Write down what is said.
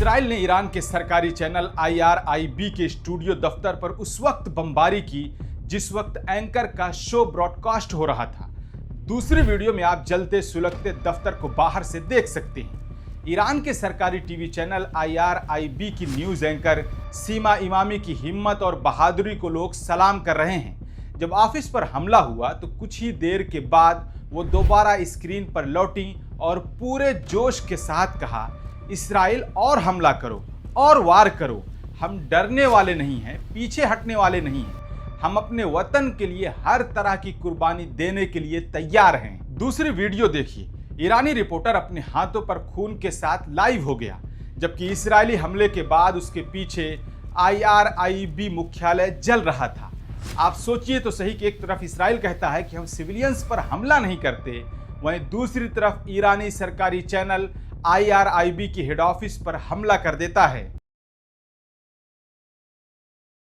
Israel ने Iran के सरकारी चैनल IRIB के स्टूडियो दफ्तर पर उस वक्त बमबारी की जिस वक्त एंकर का शो ब्रॉडकास्ट हो रहा था। दूसरी वीडियो में आप जलते सुलगते दफ्तर को बाहर से देख सकते हैं। ईरान के सरकारी टीवी चैनल IRIB की न्यूज एंकर सीमा इमामी की हिम्मत और बहादुरी को लोग सलाम कर रहे हैं। जब ऑफिस पर हमला हुआ तो कुछ ही देर के बाद वो दोबारा स्क्रीन पर लौटी और पूरे जोश के साथ कहा, इसराइल और हमला करो और वार करो, हम डरने वाले नहीं हैं, पीछे हटने वाले नहीं हैं, हम अपने वतन के लिए हर तरह की कुर्बानी देने के लिए तैयार हैं। दूसरी वीडियो देखिए, ईरानी रिपोर्टर अपने हाथों पर खून के साथ लाइव हो गया, जबकि इजरायली हमले के बाद उसके पीछे IRIB मुख्यालय जल रहा था। आप सोचिए तो सही कि एक तरफ इसराइल कहता है कि हम सिविलियंस पर हमला नहीं करते, वहीं दूसरी तरफ ईरानी सरकारी चैनल IRIB की हेड ऑफिस पर हमला कर देता है।